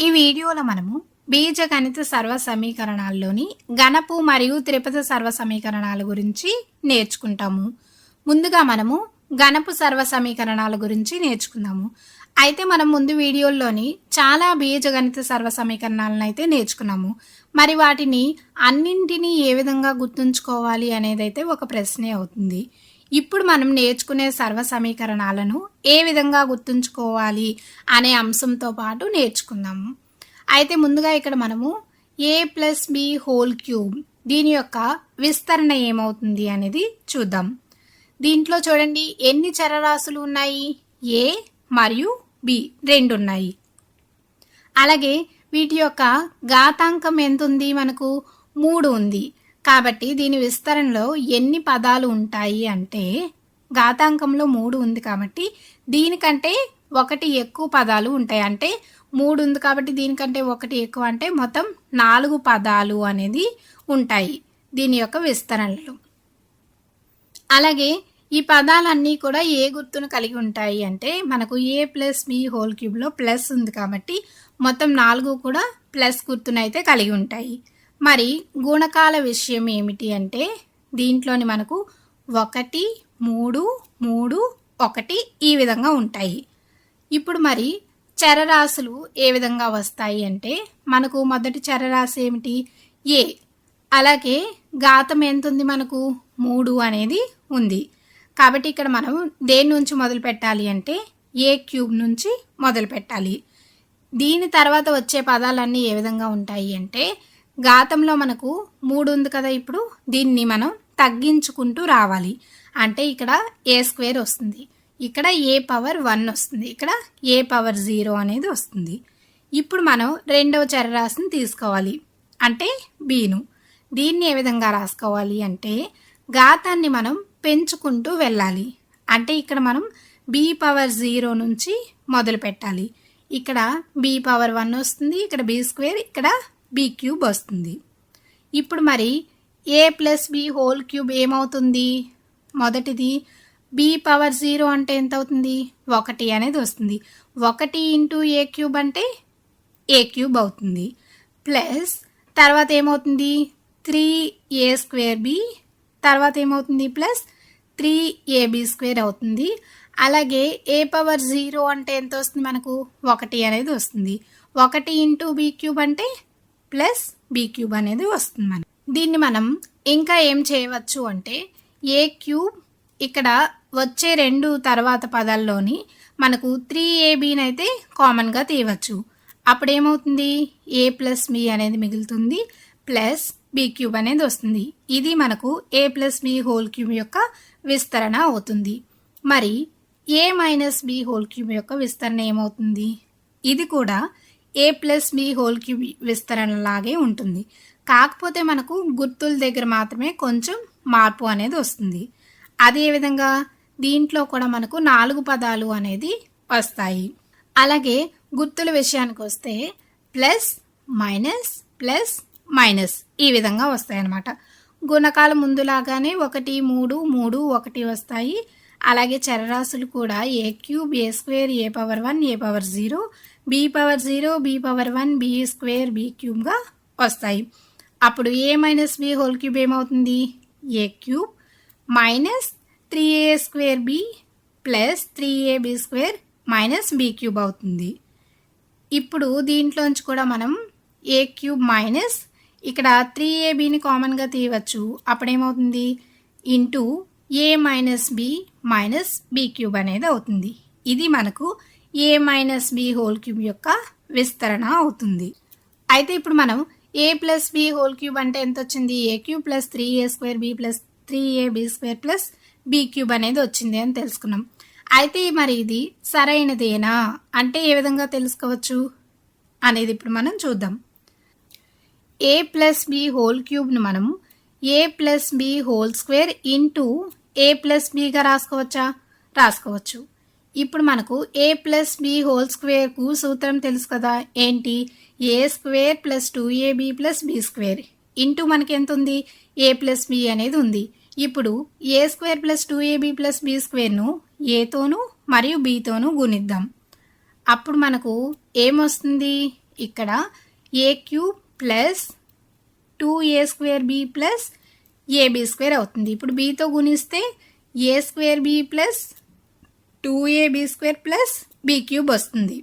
ఈ వీడియోలో మనము బీజగణిత సర్వ సమీకరణాల్లోని ఘనపు మరియు త్రిపద సర్వ సమీకరణాల గురించి నేర్చుకుంటాము. ముందుగా మనము ఘనపు సర్వ సమీకరణాల గురించి నేర్చుకుందాము. అయితే మనం ముందు వీడియోల్లోని చాలా బీజగణిత సర్వ సమీకరణాలను అయితే నేర్చుకున్నాము. మరి వాటిని అన్నింటినీ ఏ విధంగా గుర్తుంచుకోవాలి అనేదైతే ఒక ప్రశ్నే అవుతుంది. ఇప్పుడు మనం నేర్చుకునే సర్వ సమీకరణాలను ఏ విధంగా గుర్తుంచుకోవాలి అనే అంశంతో పాటు నేర్చుకుందాము. అయితే ముందుగా ఇక్కడ మనము a plus B whole cube దీని యొక్క విస్తరణ ఏమవుతుంది అనేది చూద్దాం. దీంట్లో చూడండి ఎన్ని చరరాశులు ఉన్నాయి, a మరియు b రెండు ఉన్నాయి. అలాగే వీటి యొక్క ఘాతాంకం ఎంత ఉంది, మనకు 3 ఉంది. కాబట్టి దీని విస్తరణలో ఎన్ని పదాలు ఉంటాయి అంటే ఘాతాంకంలో 3 ఉంది కాబట్టి దీనికంటే ఒకటి ఎక్కువ పదాలు ఉంటాయి. అంటే 3 ఉంది కాబట్టి దీనికంటే ఒకటి ఎక్కువ అంటే మొత్తం 4 పదాలు అనేది ఉంటాయి దీని యొక్క విస్తరణలో. అలాగే ఈ పదాలన్నీ కూడా ఏ గుర్తును కలిగి ఉంటాయి అంటే మనకు a ప్లస్ బి హోల్ క్యూబ్లో ప్లస్ ఉంది కాబట్టి మొత్తం 4 కూడా ప్లస్ గుర్తునైతే కలిగి ఉంటాయి. మరి గుణకాల విషయం ఏమిటి అంటే దీంట్లోని మనకు 1 3 3 1 ఈ విధంగా ఉంటాయి. ఇప్పుడు మరి చరరాశులు ఏ విధంగా వస్తాయి అంటే మనకు మొదటి చరరాశి ఏమిటి, a. అలాగే ఘాతం ఎంత ఉంది, మనకు 3 అనేది ఉంది. కాబట్టి ఇక్కడ మనం దేని నుంచి మొదలు పెట్టాలి అంటే a క్యూబ్ నుంచి మొదలు పెట్టాలి. దీని తర్వాత వచ్చే పదాలన్నీ ఏ విధంగా ఉంటాయి అంటే ఘాతంలో మనకు 3 ఉంది కదా, ఇప్పుడు దీన్ని మనం తగ్గించుకుంటూ రావాలి. అంటే ఇక్కడ a స్క్వేర్ వస్తుంది, ఇక్కడ a పవర్ 1 వస్తుంది, ఇక్కడ a పవర్ 0 అనేది వస్తుంది. ఇప్పుడు మనం రెండవ చరరాశిని తీసుకోవాలి అంటే bను. దీన్ని ఏ విధంగా రాసుకోవాలి అంటే ఘాతాన్ని మనం పెంచుకుంటూ వెళ్ళాలి. అంటే ఇక్కడ మనం b పవర్ 0 నుంచి మొదలు పెట్టాలి. ఇక్కడ b పవర్ 1 వస్తుంది, ఇక్కడ b స్క్వేర్, ఇక్కడ b క్యూబ్ వస్తుంది. ఇప్పుడు మరి a plus B whole cube ఏమవుతుంది, మొదటిది b పవర్ 0 అంటే ఎంత అవుతుంది, 1 అనేది వస్తుంది. 1 ఇంటూ a క్యూబ్ అంటే a క్యూబ్ అవుతుంది. ప్లస్ తర్వాత ఏమవుతుంది 3a స్క్వేర్ b, తర్వాత ఏమవుతుంది ప్లస్ 3ab స్క్వేర్ అవుతుంది. అలాగే a పవర్ 0 అంటే ఎంత వస్తుంది, మనకు 1 అనేది వస్తుంది. 1 ఇంటూ b క్యూబ్ అంటే ప్లస్ b క్యూబ్ అనేది వస్తుంది. మనం దీన్ని మనం ఇంకా ఏం చేయవచ్చు అంటే a క్యూబ్ ఇక్కడ వచ్చే రెండు తర్వాత పదాల్లోని మనకు 3ab అయితే కామన్గా తీయవచ్చు. అప్పుడు ఏమవుతుంది a ప్లస్ b అనేది మిగులుతుంది, ప్లస్ b క్యూబ్ అనేది వస్తుంది. ఇది మనకు a plus B whole cube యొక్క విస్తరణ అవుతుంది. మరి a minus B whole cube యొక్క విస్తరణ ఏమవుతుంది, ఇది కూడా a plus B whole cube విస్తరణ లాగే ఉంటుంది. కాకపోతే మనకు గుర్తుల దగ్గర మాత్రమే కొంచెం మార్పు అనేది వస్తుంది. అదే విధంగా దీంట్లో కూడా మనకు 4 పదాలు అనేది వస్తాయి. అలాగే గుర్తుల విషయానికి వస్తే ప్లస్ మైనస్ ప్లస్ మైనస్ ఈ విధంగా వస్తాయి అన్నమాట. గుణకాల ముందులాగానే 1 3 3 1 వస్తాయి. అలాగే చరరాశులు కూడా a cube a square a power 1 a power 0 b power 0 b power 1 b square b క్యూబ్గా వస్తాయి. అప్పుడు a minus b whole cube ఏమవుతుంది, a cube minus 3a square b plus 3ab square minus b cube అవుతుంది. ఇప్పుడు దీంట్లోంచి కూడా మనం a cube minus ఇక్కడ 3abని కామన్గా తీయవచ్చు. అప్పుడేమవుతుంది into a minus b minus b cube అనేది అవుతుంది. ఇది మనకు a minus b whole cube యొక్క విస్తరణ అవుతుంది. అయితే ఇప్పుడు మనం a plus b whole cube అంటే ఎంత వచ్చింది, a cube plus 3a square b plus 3ab square plus b cube అనేది వచ్చింది అని తెలుసుకున్నాం. అయితే మరి ఇది సరైనదేనా అంటే ఏ విధంగా తెలుసుకోవచ్చు అనేది ఇప్పుడు మనం చూద్దాం. a ప్లస్ బి హోల్ క్యూబ్ను మనం a plus B whole square into a plus బిగా రాసుకోవచ్చా, రాసుకోవచ్చు. ఇప్పుడు మనకు a ప్లస్ బి హోల్ స్క్వేర్కు సూత్రం తెలుసు కదా, ఏంటి a square plus 2ab plus b square into మనకి ఎంత ఉంది a ప్లస్ b అనేది ఉంది. ఇప్పుడు a square plus 2ab plus b స్క్వేర్ను aతోనూ మరియు bతోనూ గుణిద్దాం. అప్పుడు మనకు ఏమొస్తుంది ఇక్కడ A cube plus 2a² b plus ab² అవుతుంది. ఇప్పుడు bతో గుణిస్తే a² b plus 2ab² plus b³ వస్తుంది.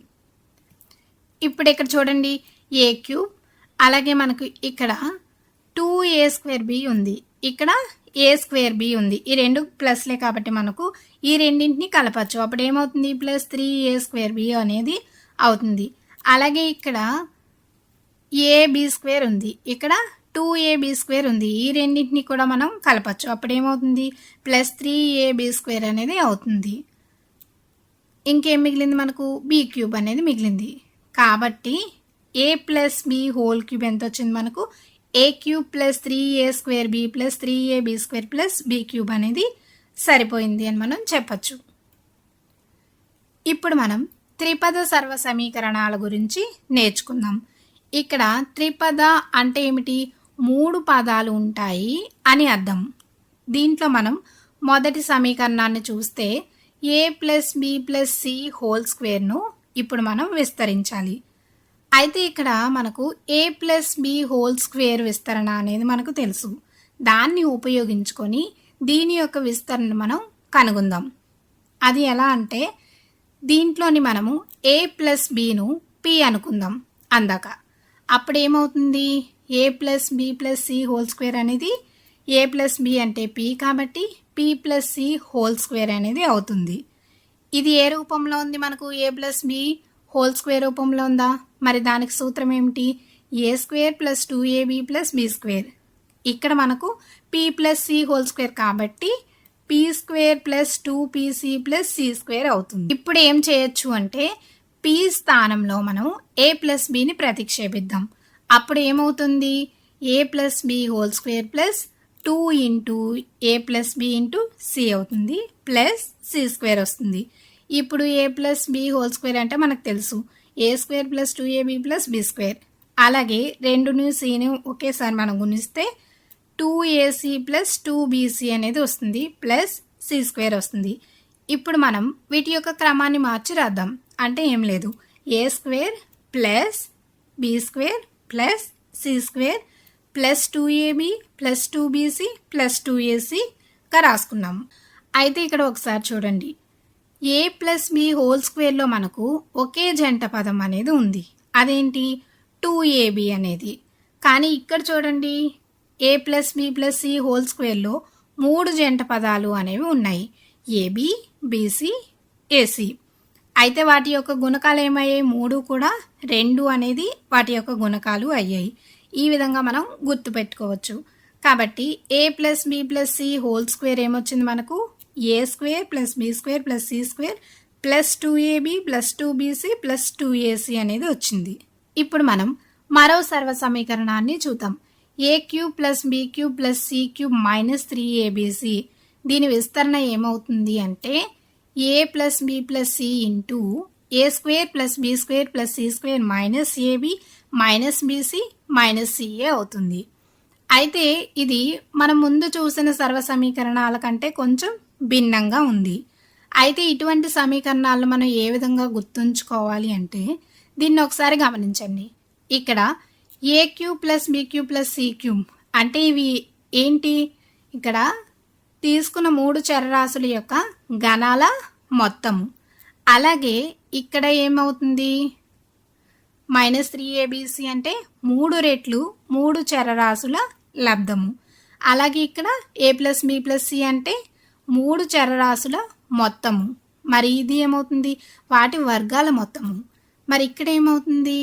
ఇప్పుడు ఇక్కడ చూడండి ఏ క్యూబ్, అలాగే మనకు ఇక్కడ 2a² b ఉంది, ఇక్కడ a² b ఉంది. ఈ రెండు ప్లస్లే కాబట్టి మనకు ఈ రెండింటిని కలపచ్చు. అప్పుడు ఏమవుతుంది ప్లస్ 3a² b అనేది అవుతుంది. అలాగే ఇక్కడ ab² ఉంది, ఇక్కడ 2ab² ఉంది. ఈ రెండింటిని కూడా మనం కలపచ్చు. అప్పుడు ఏమవుతుంది ప్లస్ 3ab² అనేది అవుతుంది. ఇంకేం మిగిలింది మనకు b³ అనేది మిగిలింది. కాబట్టి a plus b whole cube ఎంత వచ్చింది మనకు a³ plus 3a² b plus 3ab² plus b³ అనేది సరిపోయింది అని మనం చెప్పచ్చు. ఇప్పుడు మనం త్రిపద సర్వ సమీకరణాల గురించి నేర్చుకుందాం. ఇక్కడ త్రిపద అంటే ఏమిటి, 3 పదాలు ఉంటాయి అని అర్థం. దీంట్లో మనం మొదటి సమీకరణాన్ని చూస్తే a plus b plus c whole స్క్వేర్ను ఇప్పుడు మనం విస్తరించాలి. అయితే ఇక్కడ మనకు a plus b whole square విస్తరణ అనేది మనకు తెలుసు. దాన్ని ఉపయోగించుకొని దీని యొక్క విస్తరణ మనం కనుగొందాం. అది ఎలా అంటే దీంట్లోని మనము a ప్లస్ bను p అనుకుందాం అందాక. అప్పుడు ఏమవుతుంది a plus b plus c whole square అనేది a ప్లస్ b అంటే p కాబట్టి p plus c whole square అనేది అవుతుంది. ఇది ఏ రూపంలో ఉంది మనకు a plus b whole square రూపంలో ఉందా? మరి దానికి సూత్రం ఏమిటి a² plus 2ab plus b². ఇక్కడ మనకు p plus c whole square కాబట్టి p² plus 2pc plus c² అవుతుంది. ఇప్పుడు ఏం చేయొచ్చు అంటే p స్థానంలో మనం a ప్లస్ bని ప్రతిక్షేపిద్దాం. అప్పుడు ఏమవుతుంది a plus b whole square plus 2 into a plus b into c అవుతుంది ప్లస్ c² వస్తుంది. ఇప్పుడు a plus b whole square అంటే మనకు తెలుసు a² plus 2ab plus b². అలాగే 2ని cని ఒకేసారి మనం గుణిస్తే 2ac ప్లస్ 2bc అనేది వస్తుంది ప్లస్ c² వస్తుంది. ఇప్పుడు మనం వీటి యొక్క క్రమాన్ని మార్చి రాద్దాం. అంటే ఏం లేదు a² plus b² plus c² plus 2ab plus 2bc plus 2ac రాసుకున్నాము. అయితే ఇక్కడ ఒకసారి చూడండి a ప్లస్ b హోల్ స్క్వేర్లో మనకు ఒకే జంట పదం అనేది ఉంది. అదేంటి 2ab అనేది. కానీ ఇక్కడ చూడండి a plus b plus c whole స్క్వేర్లో 3 జంట పదాలు అనేవి ఉన్నాయి, ab bc ac. అయితే వాటి యొక్క గుణకాలు ఏమయ్యాయి, 3 కూడా 2 అనేది వాటి యొక్క గుణకాలు అయ్యాయి. ఈ విధంగా మనం గుర్తుపెట్టుకోవచ్చు. కాబట్టి a plus b plus c whole square ఏమొచ్చింది మనకు a² plus b² plus c² plus 2ab plus 2bc plus 2ac అనేది వచ్చింది. ఇప్పుడు మనం మరో సర్వ సమీకరణాన్ని చూద్దాం. a³ plus b³ plus c³ minus 3abc. దీని విస్తరణ ఏమవుతుంది అంటే a plus b plus c into a² plus b² plus c² minus ab minus bc minus ca అవుతుంది. అయితే ఇది మనం ముందు చూసిన సర్వ సమీకరణాల కంటే కొంచెం భిన్నంగా ఉంది. అయితే ఇటువంటి సమీకరణాలను మనం ఏ విధంగా గుర్తుంచుకోవాలి అంటే దీన్ని ఒకసారి గమనించండి. ఇక్కడ a³ plus b³ plus c³ అంటే ఇవి ఏంటి, ఇక్కడ తీసుకున్న 3 చరరాశుల యొక్క గణాల మొత్తము. అలాగే ఇక్కడ ఏమవుతుంది మైనస్ 3abc అంటే 3 రెట్లు 3 చరరాశుల లబ్ధము. అలాగే ఇక్కడ a plus b plus c అంటే 3 చరరాశుల మొత్తము. మరి ఇది ఏమవుతుంది వాటి వర్గాల మొత్తము. మరి ఇక్కడ ఏమవుతుంది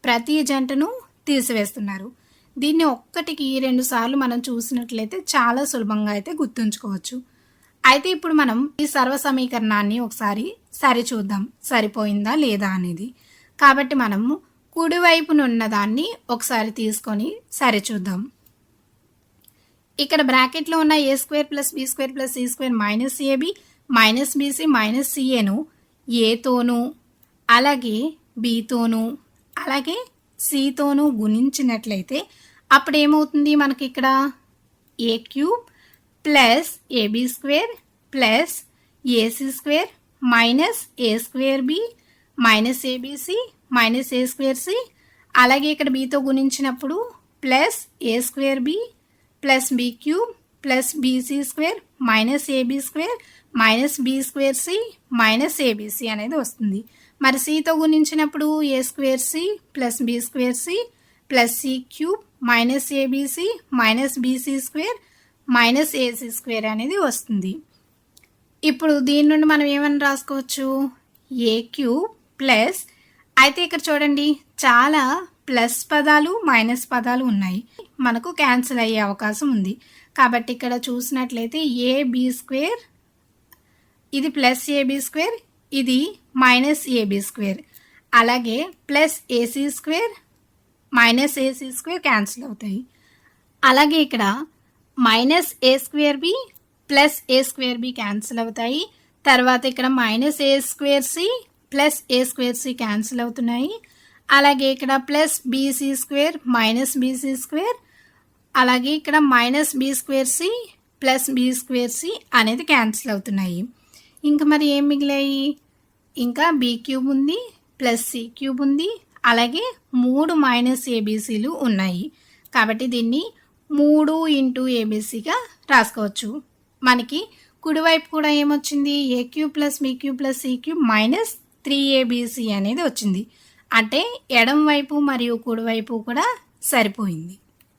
ప్రతి జంటను తీసివేస్తున్నారు. దీన్ని ఒక్కటికి 2 సార్లు మనం చూసినట్లయితే చాలా సులభంగా అయితే గుర్తుంచుకోవచ్చు. అయితే ఇప్పుడు మనం ఈ సర్వ సమీకరణాన్ని ఒకసారి సరిచూద్దాం సరిపోయిందా లేదా అనేది. కాబట్టి మనము కుడివైపునున్న దాన్ని ఒకసారి తీసుకొని సరిచూద్దాం. ఇక్కడ బ్రాకెట్లో ఉన్న a² plus b² plus c² minus ab minus bc minus caను ఏతోనూ అలాగే bతోనూ అలాగే cతోనూ గుణించినట్లయితే అప్పుడు ఏమవుతుంది మనకి ఇక్కడ a³ plus ab² plus ac² minus a²b minus abc minus a²c అలాగే ఇక్కడ బీతో గుణించినప్పుడు plus A square B plus B cube plus BC square minus AB square minus B square C minus ABC అనేది వస్తుంది. మరి సితో గుణించినప్పుడు A square C plus B square C plus C cube minus ABC minus BC square minus AC square అనేది వస్తుంది. ఇప్పుడు దీని నుండి మనం ఏమని రాసుకోవచ్చు, ఏ క్యూబ్ ప్లస్, అయితే ఇక్కడ చూడండి చాలా ప్లస్ పదాలు మైనస్ పదాలు ఉన్నాయి, మనకు క్యాన్సిల్ అయ్యే అవకాశం ఉంది. కాబట్టి ఇక్కడ చూసినట్లయితే ఏబీ స్క్వేర్, ఇది ప్లస్ ఏబీ స్క్వేర్, ఇది మైనస్ ఏబీ స్క్వేర్, అలాగే plus AC square minus AC square cancel అవుతాయి. అలాగే ఇక్కడ minus A square B plus A square B cancel అవుతాయి. తర్వాత ఇక్కడ minus A square C plus A square C cancel అవుతున్నాయి. అలాగే ఇక్కడ plus BC square minus BC square, అలాగే ఇక్కడ minus B square C plus B square C అనేది cancel అవుతున్నాయి. ఇంకా మరి ఏం మిగిలాయి, ఇంకా బీ క్యూబ్ ఉంది ప్లస్ సి క్యూబ్ ఉంది, అలాగే 3 మైనస్ ఏబీసీలు ఉన్నాయి. కాబట్టి దీన్ని 3 ఇంటూ ఏబీసీగా రాసుకోవచ్చు. మనకి కుడివైపు కూడా ఏమొచ్చింది, A cube plus B cube plus C cube minus 3abc అనేది వచ్చింది. అంటే ఎడం వైపు మరియు కుడివైపు కూడా సరిపోయింది.